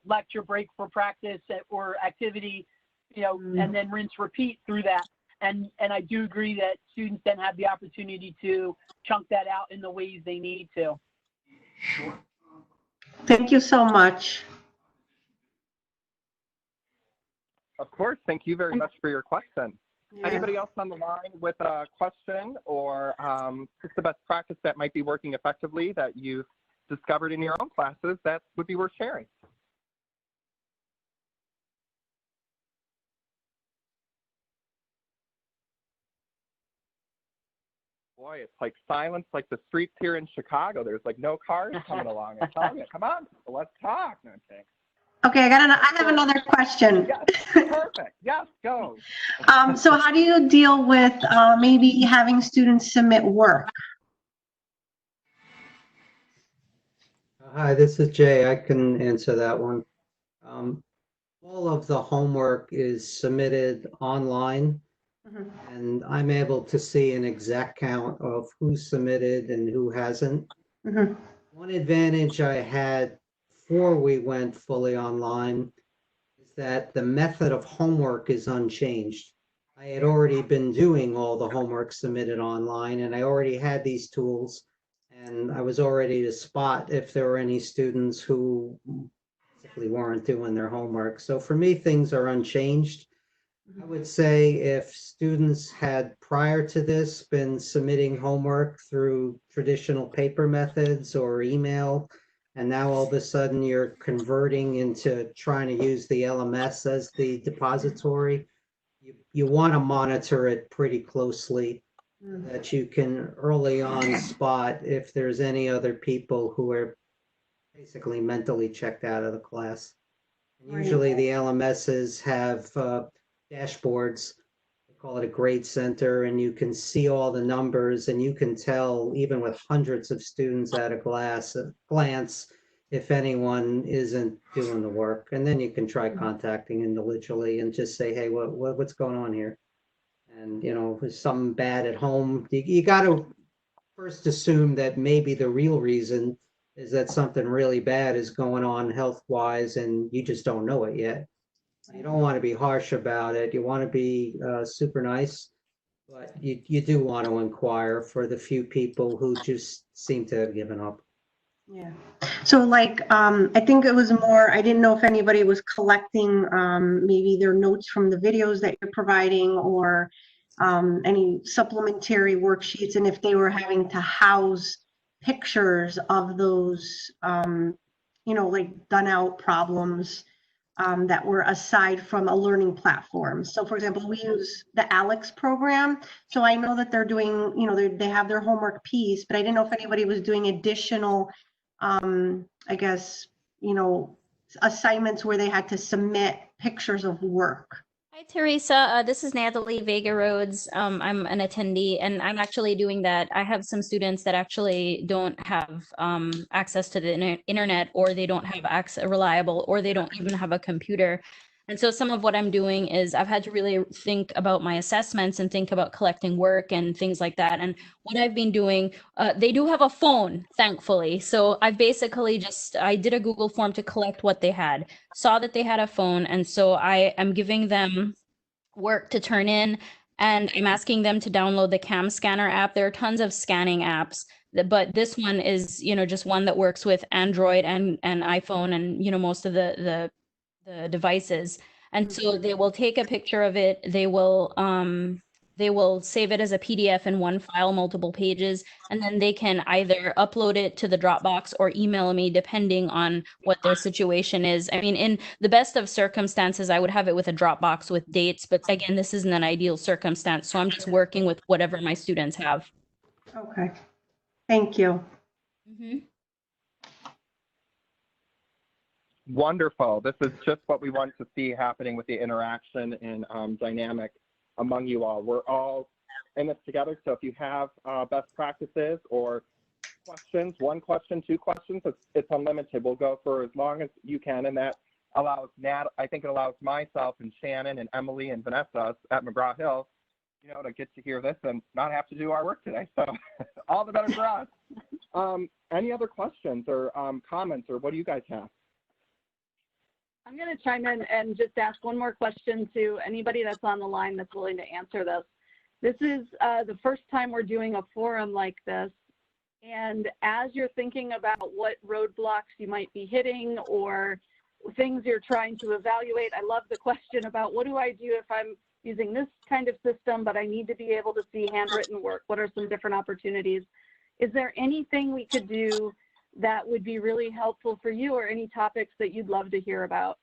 Speaker 4: lecture, break for practice or activity, and then rinse, repeat through that. And I do agree that students then have the opportunity to chunk that out in the ways they need to.
Speaker 7: Thank you so much.
Speaker 1: Of course. Thank you very much for your question.
Speaker 7: Yeah.
Speaker 1: Anybody else on the line with a question or just the best practice that might be working effectively that you've discovered in your own classes that would be worth sharing? Boy, it's like silence, like the streets here in Chicago. There's like no cars coming along. I tell you, come on, let's talk. No, I'm kidding.
Speaker 7: Okay, I have another question.
Speaker 1: Yes, perfect. Yes, go.
Speaker 7: So how do you deal with maybe having students submit work?
Speaker 5: Hi, this is Jay. I can answer that one. All of the homework is submitted online,
Speaker 7: Mhm.
Speaker 5: and I'm able to see an exact count of who submitted and who hasn't.
Speaker 7: Mhm.
Speaker 5: One advantage I had before we went fully online is that the method of homework is unchanged. I had already been doing all the homework submitted online, and I already had these tools, and I was already to spot if there were any students who basically weren't doing their homework. So for me, things are unchanged. I would say if students had prior to this been submitting homework through traditional paper methods or email, and now all of a sudden you're converting into trying to use the LMS as the depository, you want to monitor it pretty closely so that you can early on spot if there's any other people who are basically mentally checked out of the class.
Speaker 7: Right.
Speaker 5: Usually the LMSs have dashboards. They call it a grade center, and you can see all the numbers, and you can tell, even with hundreds of students at a glance, if anyone isn't doing the work. And then you can try contacting individually and just say, hey, what's going on here? And, you know, if there's something bad at home, you got to first assume that maybe the real reason is that something really bad is going on health-wise and you just don't know it yet. You don't want to be harsh about it. You want to be super nice, but you do want to inquire for the few people who just seem to have given up.
Speaker 7: Yeah. So like, I think it was more, I didn't know if anybody was collecting maybe their notes from the videos that you're providing or any supplementary worksheets, and if they were having to house pictures of those, you know, like done out problems that were aside from a learning platform. So for example, we use the Alex program. So I know that they're doing, you know, they have their homework piece, but I didn't know if anybody was doing additional, I guess, you know, assignments where they had to submit pictures of work.
Speaker 8: Hi, Teresa. This is Natalie Vega Rhodes. I'm an attendee, and I'm actually doing that. I have some students that actually don't have access to the internet, or they don't have reliable, or they don't even have a computer. And so some of what I'm doing is I've had to really think about my assessments and think about collecting work and things like that. And what I've been doing, they do have a phone, thankfully. So I've basically I did a Google form to collect what they had, saw that they had a phone. And so I am giving them work to turn in, and I'm asking them to download the Cam Scanner app. There are tons of scanning apps, but this one is, you know, just one that works with Android and iPhone and, you know, most of the devices. And so they will take a picture of it. They will save it as a PDF in one file, multiple pages, and then they can either upload it to the Dropbox or email me, depending on what their situation is. I mean, in the best of circumstances, I would have it with a Dropbox with dates, but again, this isn't an ideal circumstance. So I'm just working with whatever my students have.
Speaker 7: Okay, thank you.
Speaker 8: Mm-hmm.
Speaker 1: Wonderful. This is just what we want to see happening with the interaction and dynamic among you all. We're all in this together. So if you have best practices or questions, one question, two questions, it's unlimited. We'll go for as long as you can. And that allows I think it allows myself and Shannon and Emily and Vanessa at McGraw-Hill, you know, to get to hear this and not have to do our work today. So all the better for us. Any other questions or comments, or what do you guys have?
Speaker 9: I'm going to chime in and just ask one more question to anybody that's on the line that's willing to answer this. This is the first time we're doing a forum like this. And as you're thinking about what roadblocks you might be hitting or things you're trying to evaluate, I love the question about what do I do if I'm using this kind of system, but I need to be able to see handwritten work? What are some different opportunities? Is there anything we could do that would be really helpful for you, or any topics that you'd love to hear about?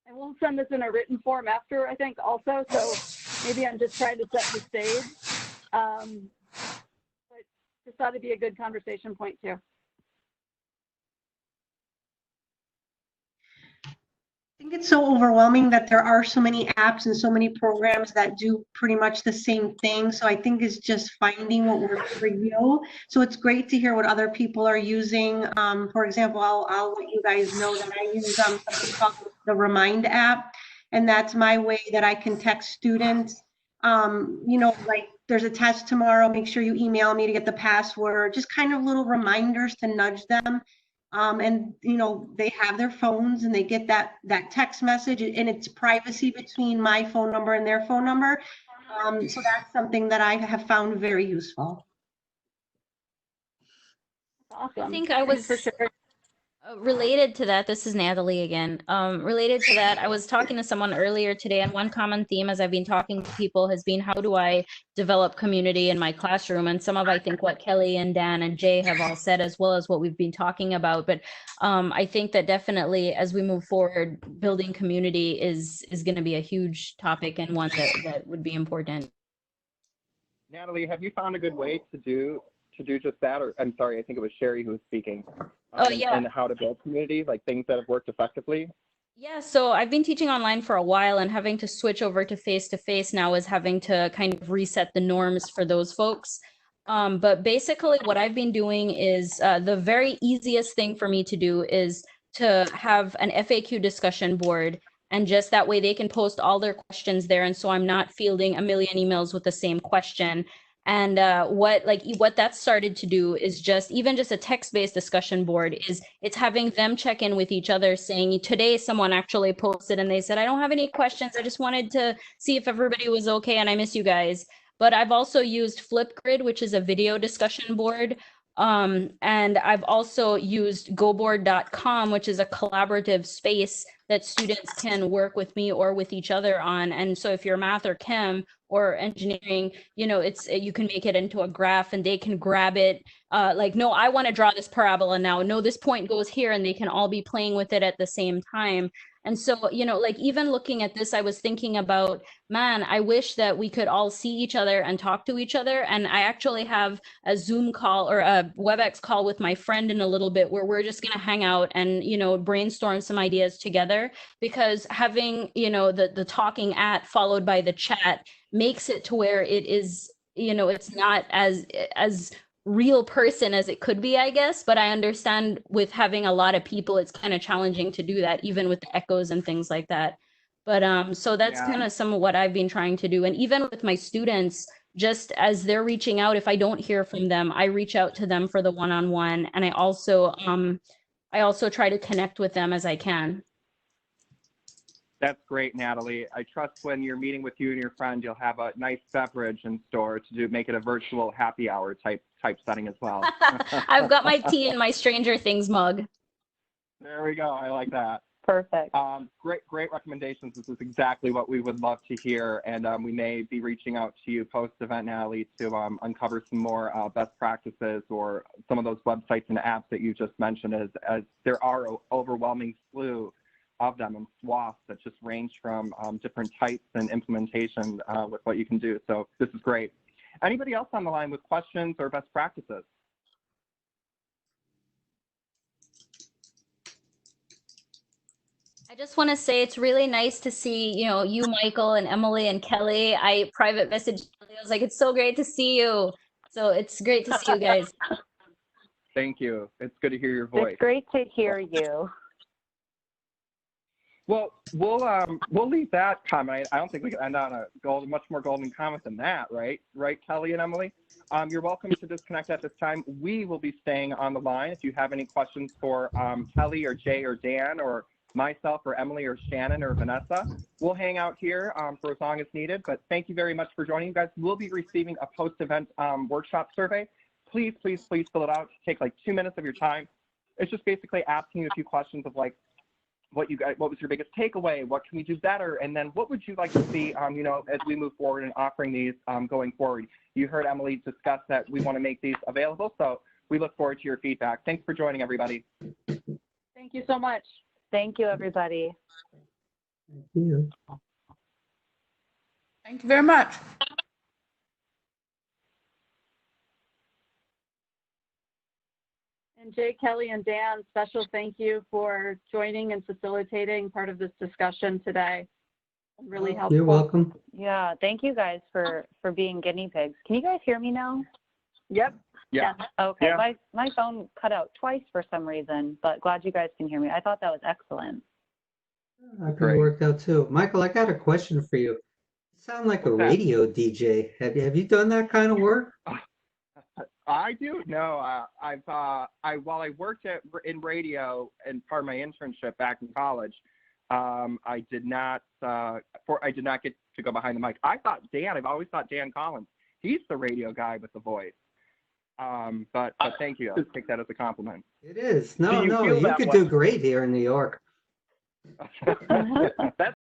Speaker 9: And we'll send this in a written form after, I think, also. So maybe I'm just trying to set the stage. But just thought it'd be a good conversation point too.
Speaker 7: I think it's so overwhelming that there are so many apps and so many programs that do pretty much the same thing. So I think it's just finding what works for you. So it's great to hear what other people are using. For example, I'll let you guys know that I use something called the Remind app, and that's my way that I can text students. You know, like there's a test tomorrow, make sure you email me to get the password, just kind of little reminders to nudge them. And you know, they have their phones and they get that text message, and it's privacy between my phone number and their phone number. So that's something that I have found very useful.
Speaker 9: Awesome.
Speaker 8: I think I was
Speaker 9: for sure.
Speaker 8: Related to that, this is Natalie again. Related to that, I was talking to someone earlier today, and one common theme as I've been talking to people has been, how do I develop community in my classroom? And some of, I think, what Kelly and Dan and Jay have all said, as well as what we've been talking about. But I think that definitely as we move forward, building community is going to be a huge topic and one that would be important.
Speaker 1: Natalie, have you found a good way to do just that? Or I'm sorry, I think it was Sherry who was speaking.
Speaker 8: Yeah.
Speaker 1: And how to build community, like things that have worked effectively.
Speaker 8: Yeah, so I've been teaching online for a while, and having to switch over to face now is having to kind of reset the norms for those folks. But basically what I've been doing is the very easiest thing for me to do is to have an FAQ discussion board, and just that way they can post all their questions there. And so I'm not fielding a million emails with the same question. And what that started to do is just a text-based discussion board is it's having them check in with each other, saying, today someone actually posted and they said, I don't have any questions. I just wanted to see if everybody was okay and I miss you guys. But I've also used Flipgrid, which is a video discussion board. And I've also used goboard.com, which is a collaborative space that students can work with me or with each other on. And so if you're math or chem or engineering, you know, you can make it into a graph and they can grab it. Like, no, I want to draw this parabola now. No, this point goes here, and they can all be playing with it at the same time. And so, you know, like even looking at this, I was thinking about, man, I wish that we could all see each other and talk to each other. And I actually have a Zoom call or a WebEx call with my friend in a little bit, where we're just going to hang out and, you know, brainstorm some ideas together, because having, you know, the talking at followed by the chat makes it to where it is, you know, it's not as real person as it could be, I guess. But I understand with having a lot of people, it's kind of challenging to do that, even with the echoes and things like that. But so that's kind of some of what I've been trying to do. And even with my students, just as they're reaching out, if I don't hear from them, I reach out to them for the one-on-one. And I also try to connect with them as I can.
Speaker 1: That's great, Natalie. I trust when you're meeting with you and your friend, you'll have a nice beverage in store to make it a virtual happy hour type setting as well.
Speaker 8: I've got my tea in my Stranger Things mug.
Speaker 1: There we go. I like that.
Speaker 2: Perfect.
Speaker 1: Great recommendations. This is exactly what we would love to hear. And we may be reaching out to you post-event, Natalie, to uncover some more best practices or some of those websites and apps that you just mentioned, as there are an overwhelming slew of them and swaths that just range from different types and implementation with what you can do. So this is great. Anybody else on the line with questions or best practices?
Speaker 8: I just want to say it's really nice to see, you know, you, Michael, and Emily and Kelly. I private messaged Kelly. I was like, it's so great to see you. So it's great to see you guys.
Speaker 1: Thank you. It's good to hear your voice.
Speaker 2: It's great to hear you.
Speaker 1: Well, we'll leave that comment. I don't think we can end on a much more golden comment than that, right? Right, Kelly and Emily? You're welcome to disconnect at this time. We will be staying on the line. If you have any questions for Kelly or Jay or Dan or myself or Emily or Shannon or Vanessa, we'll hang out here for as long as needed. But thank you very much for joining. You guys will be receiving a post-event workshop survey. Please fill it out. Take like 2 minutes of your time. It's just basically asking you a few questions of like, what was your biggest takeaway? What can we do better? And then what would you like to see, you know, as we move forward and offering these going forward? You heard Emily discuss that we want to make these available, so we look forward to your feedback. Thanks for joining, everybody.
Speaker 9: Thank you so much.
Speaker 2: Thank you, everybody.
Speaker 5: Thank you.
Speaker 10: Thank you very much.
Speaker 9: And Jay, Kelly, and Dan, special thank you for joining and facilitating part of this discussion today. Really helpful.
Speaker 5: You're welcome.
Speaker 2: Yeah, thank you guys for being guinea pigs. Can you guys hear me now?
Speaker 9: Yep.
Speaker 1: Yeah.
Speaker 2: Okay,
Speaker 1: Yeah.
Speaker 2: my phone cut out twice for some reason, but glad you guys can hear me. I thought that was excellent.
Speaker 5: I think it
Speaker 1: Great.
Speaker 5: worked out too. Michael, I got a question for you. You sound like a
Speaker 1: What's that?
Speaker 5: radio DJ. Have you done that kind of work?
Speaker 1: I do. No, while I worked in radio and part of my internship back in college, I did not get to go behind the mic. I've always thought Dan Collins, he's the radio guy with the voice. But thank you. I'll take that as a compliment.
Speaker 5: It is.
Speaker 6: Do
Speaker 5: No,
Speaker 6: you
Speaker 5: no,
Speaker 6: feel
Speaker 5: you
Speaker 6: that
Speaker 5: could
Speaker 6: way?
Speaker 5: do great here in New York.
Speaker 6: That's